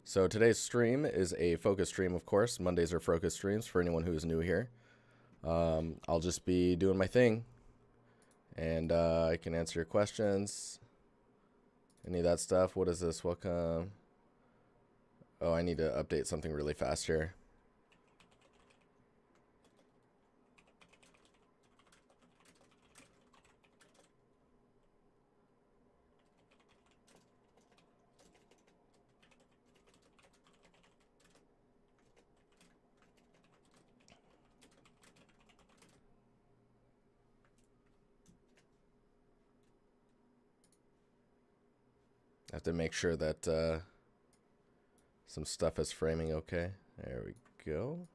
So today's stream is a focus stream, of course. Mondays are focus streams for anyone who is new here. I'll just be doing my thing, and I can answer your questions, any of that stuff. What is this? Welcome. Oh, I need to update something really fast here. I have to make sure that some stuff is framing okay. There we go.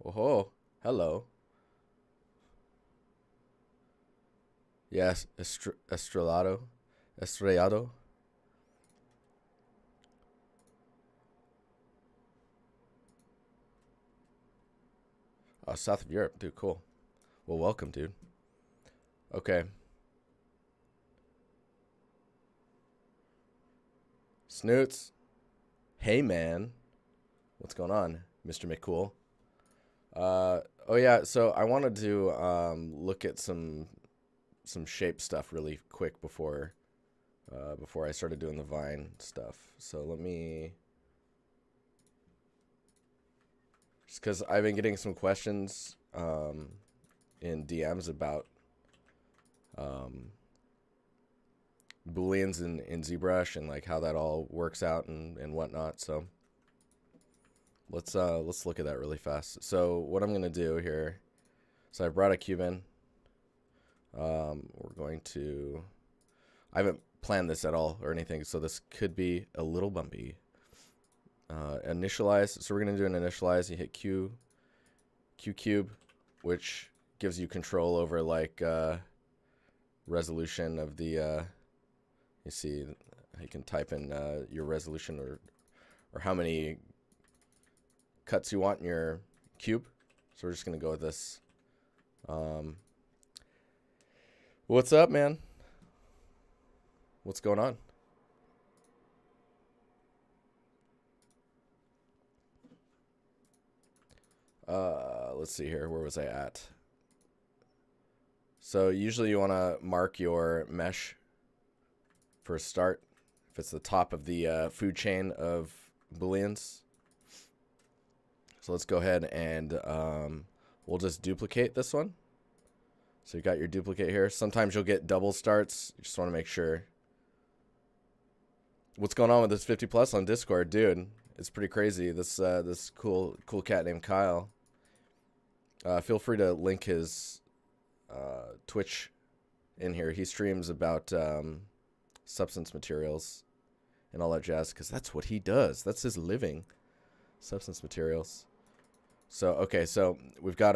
Oh, hello. Yes, Estrellado. Oh, south of Europe, dude. Cool. Well, welcome, dude. Okay. Snoots. Hey, man. What's going on, Mr. McCool? Oh yeah. So I wanted to look at some shape stuff really quick before I started doing the Vine stuff. So let me. Just because I've been getting some questions in DMs about Booleans in Zbrush and like how that all works out and whatnot. So let's look at that really fast. So what I'm gonna do here. So I brought a cube in. We're going to. I haven't planned this at all or anything, so this could be a little bumpy. Initialize. So we're gonna do an initialize. You hit Q cube, which gives you control over like resolution of the. You see, you can type in your resolution or how many cuts you want in your cube. So we're just gonna go with this. What's up, man? What's going on? Let's see here. Where was I at? So usually you want to mark your mesh for a start. If it's the top of the food chain of Booleans. So let's go ahead and we'll just duplicate this one. So you got your duplicate here. Sometimes you'll get double starts. You just want to make sure. What's going on with this 50 plus on Discord, dude? It's pretty crazy. This cool cat named Kyle. Feel free to link his Twitch in here. He streams about substance materials and all that jazz because that's what he does. That's his living. Substance materials. So okay, so we've got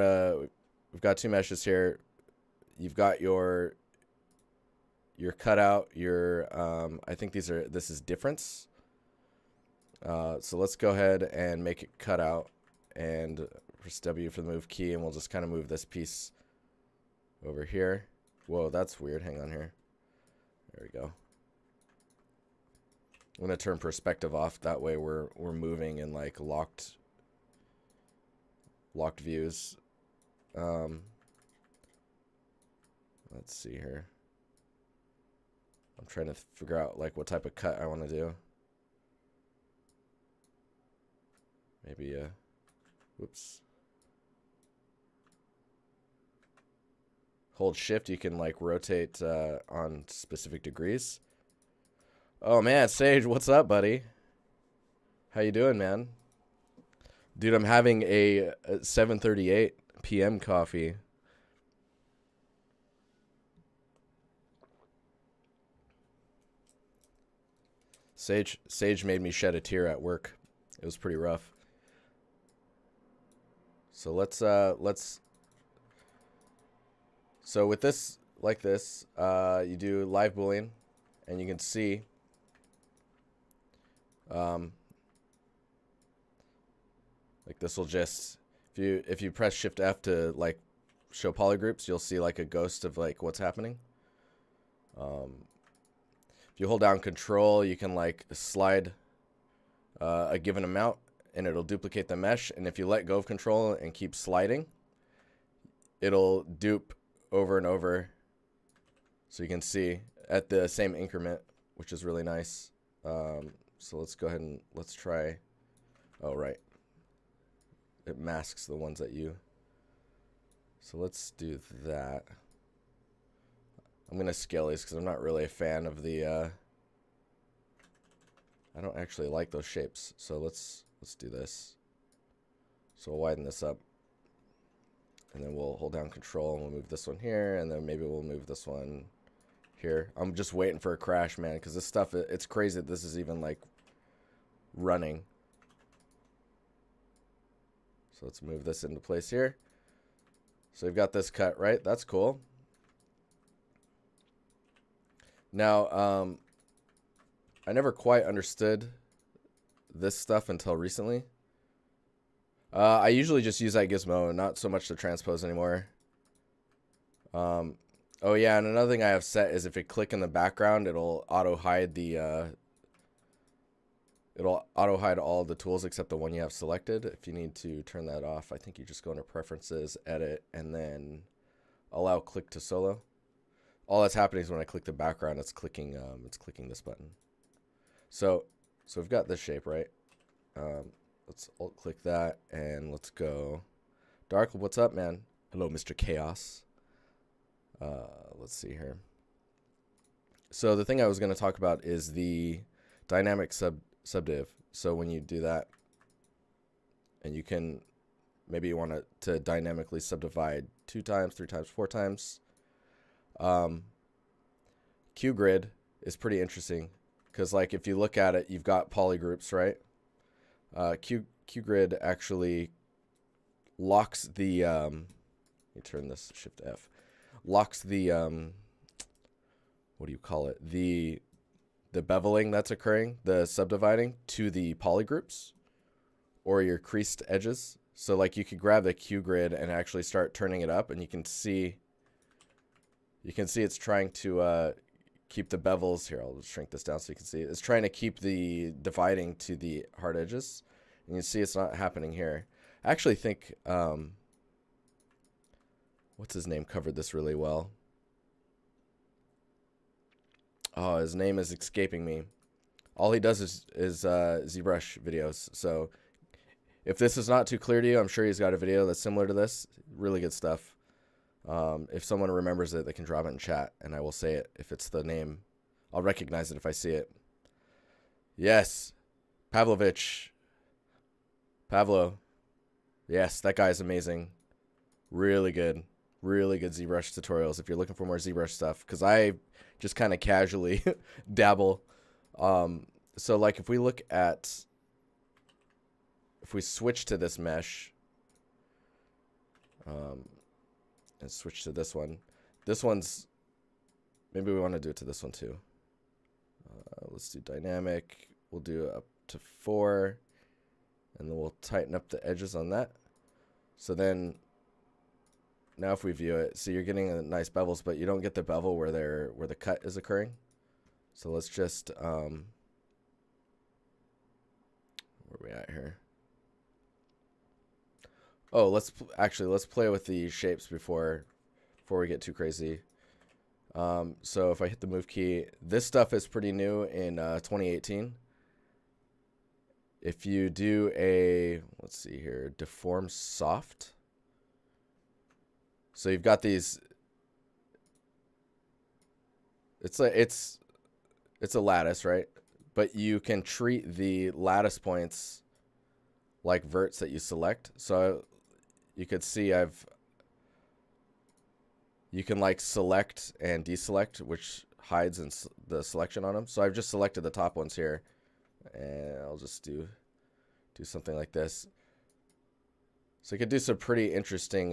two meshes here. You've got your cutout. I think this is difference. So let's go ahead and make it cut out and press W for the move key, and we'll just kind of move this piece over here. Whoa, that's weird. Hang on here. There we go. I'm gonna turn perspective off. That way we're moving in like locked views. Let's see here. I'm trying to figure out like what type of cut I want to do. Maybe whoops. Hold shift, you can like rotate on specific degrees. Oh man, Sage, what's up, buddy? How you doing, man? Dude, I'm having a 7:38 p.m. coffee. Sage made me shed a tear at work. It was pretty rough. So let's so with this like this, you do live Boolean and you can see like this will just if you press shift F to like show polygroups, you'll see like a ghost of like what's happening. If you hold down Control, you can like slide a given amount, and it'll duplicate the mesh. And if you let go of Control and keep sliding, it'll dupe over and over, so you can see at the same increment, which is really nice. So let's go ahead and let's try. Oh, right. It masks the ones that you. So let's do that. I'm going to scale these because I'm not really a fan of the. I don't actually like those shapes. So let's do this. So we'll widen this up. And then we'll hold down Control and we'll move this one here. And then maybe we'll move this one here. I'm just waiting for a crash, man, because this stuff, it's crazy that this is even like running. So let's move this into place here. So we've got this cut, right? That's cool. Now, I never quite understood this stuff until recently. I usually just use that gizmo, not so much the transpose anymore. Oh yeah, and another thing I have set is if you click in the background, it'll auto hide the it'll auto hide all the tools except the one you have selected. If you need to turn that off, I think you just go into Preferences, Edit, and then allow click to solo. All that's happening is when I click the background, it's clicking this button. So we've got this shape, right? Let's alt click that and let's go. Dark, what's up, man? Hello, Mr. Chaos. Let's see here. So the thing I was going to talk about is the dynamic subdiv. So when you do that, and you can, maybe you want to dynamically subdivide 2 times, 3 times, 4 times. QGrid is pretty interesting because, like, if you look at it, you've got polygroups, right? QGrid actually locks the. Let me turn this Shift F. Locks the what do you call it? The beveling that's occurring, the subdividing to the polygroups or your creased edges. So like you could grab the QGrid and actually start turning it up, and you can see it's trying to keep the bevels here. I'll just shrink this down so you can see it. It's trying to keep the dividing to the hard edges, and you see it's not happening here. I actually think what's his name covered this really well. Oh, his name is escaping me. All he does is Zbrush videos. So if this is not too clear to you, I'm sure he's got a video that's similar to this. Really good stuff. If someone remembers it, they can drop it in chat, and I will say it. If it's the name, I'll recognize it if I see it. Yes, Pavlo. Yes, that guy is amazing. Really good ZBrush tutorials if you're looking for more ZBrush stuff, because I just kind of casually dabble. So like if we switch to this mesh and switch to this one's, maybe we want to do it to this one too. Let's do dynamic. We'll do up to 4, and then we'll tighten up the edges on that. So then now if we view it, see, you're getting a nice bevels, but you don't get the bevel where the cut is occurring. So let's just where are we at here? Oh, let's play with the shapes before we get too crazy. So if I hit the move key, this stuff is pretty new in 2018. If you do a, let's see here, deform soft. So you've got these. It's a lattice, right? But you can treat the lattice points like verts that you select. So you could see you can like select and deselect, which hides in the selection on them. So I've just selected the top ones here, and I'll just do something like this. So you could do some pretty interesting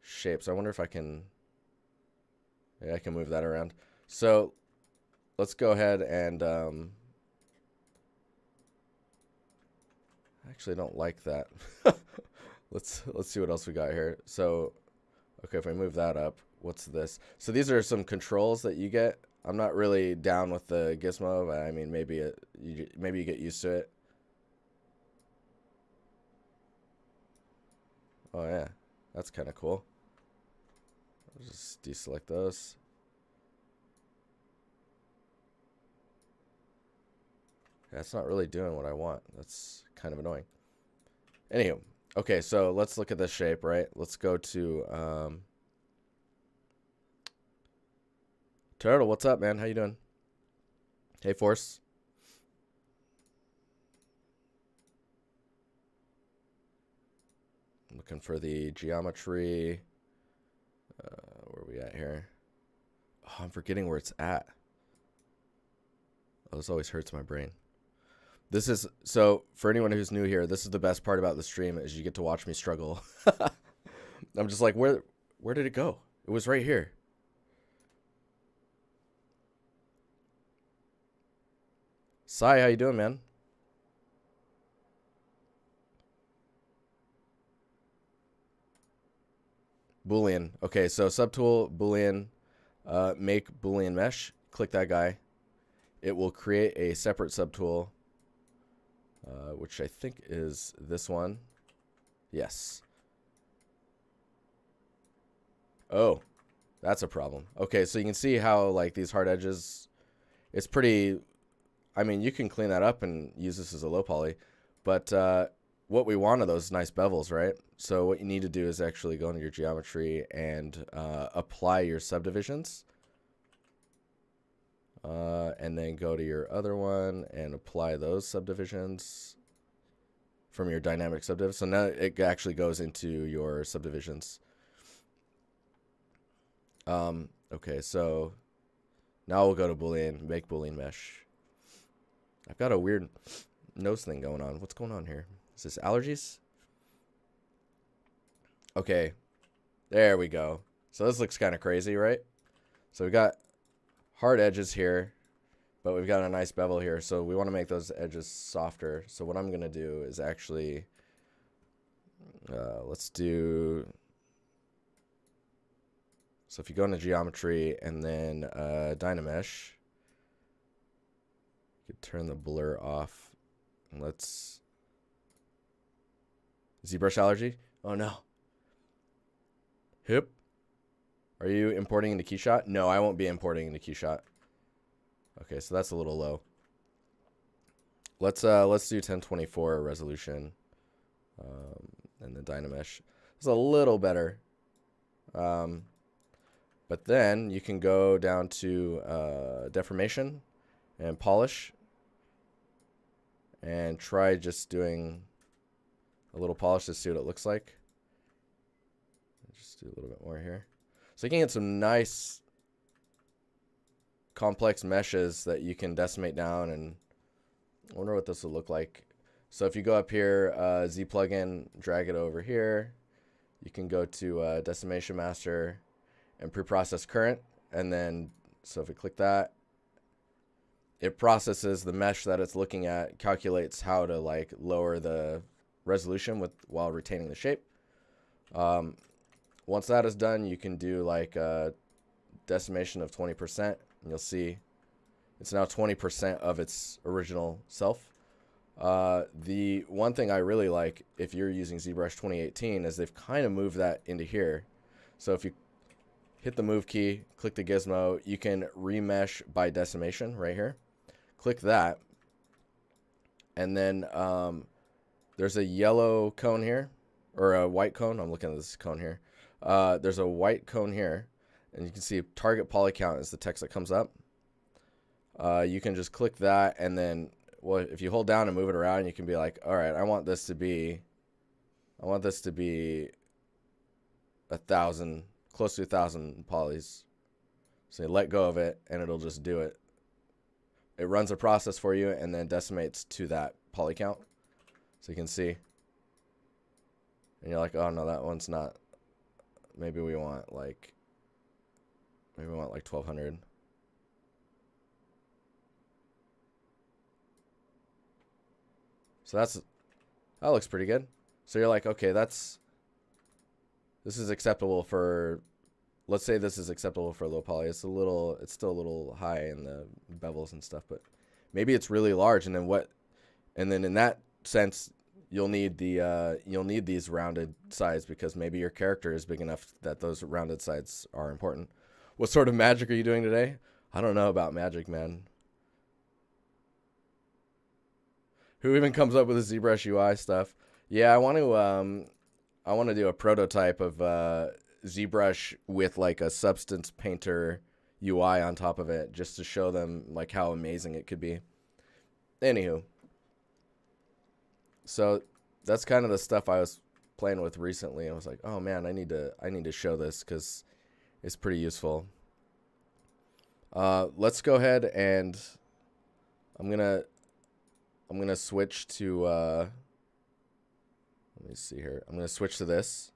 shapes. I wonder if I can. Yeah, I can move that around. So let's go ahead and I actually don't like that. Let's see what else we got here. So, okay, if I move that up, what's this? So these are some controls that you get. I'm not really down with the gizmo, but I mean, maybe maybe you get used to it. Oh yeah, that's kind of cool. I'll just deselect those. That's not really doing what I want. That's kind of annoying. Anywho, okay, so let's look at this shape, right? Let's go to Turtle. What's up, man? How you doing? Hey, Force. I'm looking for the geometry. Where are we at here? Oh, I'm forgetting where it's at. Oh, this always hurts my brain. This is, so for anyone who's new here, this is the best part about the stream is you get to watch me struggle. I'm just like, where did it go? It was right here. Sai, how you doing, man? Boolean. Okay, so subtool, Boolean, make Boolean mesh. Click that guy. It will create a separate subtool, which I think is this one. Yes. Oh, that's a problem. Okay, so you can see how like these hard edges, it's pretty, I mean, you can clean that up and use this as a low poly, but what we want are those nice bevels, right? So what you need to do is actually go into your geometry and apply your subdivisions. And then go to your other one and apply those subdivisions from your dynamic subdiv. So now it actually goes into your subdivisions. Okay, so now we'll go to Boolean, make Boolean mesh. I've got a weird nose thing going on. What's going on here? Is this allergies? Okay, there we go. So this looks kind of crazy, right? So we got hard edges here, but we've got a nice bevel here. So we want to make those edges softer. So what I'm going to do is actually, let's do, so if you go into geometry and then Dynamesh, you could turn the blur off. And let's, ZBrush allergy? Oh no. Hip. Are you importing into Keyshot? No, I won't be importing into Keyshot. Okay, so that's a little low. Let's do 1024 resolution, and the Dynamesh. It's a little better. But then you can go down to deformation and polish, and try just doing a little polish to see what it looks like. Just do a little bit more here. So you can get some nice complex meshes that you can decimate down, and I wonder what this will look like. So if you go up here, Z plugin, drag it over here, you can go to decimation master and preprocess current, and then so if we click that, it processes the mesh that it's looking at, calculates how to like lower the resolution while retaining the shape. Once that is done, you can do like a decimation of 20%, and you'll see it's now 20% of its original self. The one thing I really like if you're using ZBrush 2018 is they've kind of moved that into here. So if you hit the move key, click the gizmo, you can remesh by decimation right here. Click that, and then there's a yellow cone here, or a white cone. I'm looking at this cone here. There's a white cone here, and you can see target poly count is the text that comes up. You can just click that, and then if you hold down and move it around, you can be like, all right, I want this to be 1,000, close to 1,000 polys. So you let go of it, and it'll just do it. It runs a process for you, and then decimates to that poly count. So you can see, and you're like, oh no, that one's not. Maybe we want like 1,200. So that looks pretty good. So you're like, okay, this is acceptable for, let's say this is acceptable for low poly. It's still a little high in the bevels and stuff, but maybe it's really large. And then in that sense, you'll need these rounded sides because maybe your character is big enough that those rounded sides are important. What sort of magic are you doing today? I don't know about magic, man. Who even comes up with the ZBrush UI stuff? Yeah, I want to do a prototype of ZBrush with like a Substance Painter UI on top of it, just to show them like how amazing it could be. Anywho, so that's kind of the stuff I was playing with recently. I was like, oh man, I need to show this because it's pretty useful. Let's go ahead and I'm gonna switch to let me see here. I'm gonna switch to this.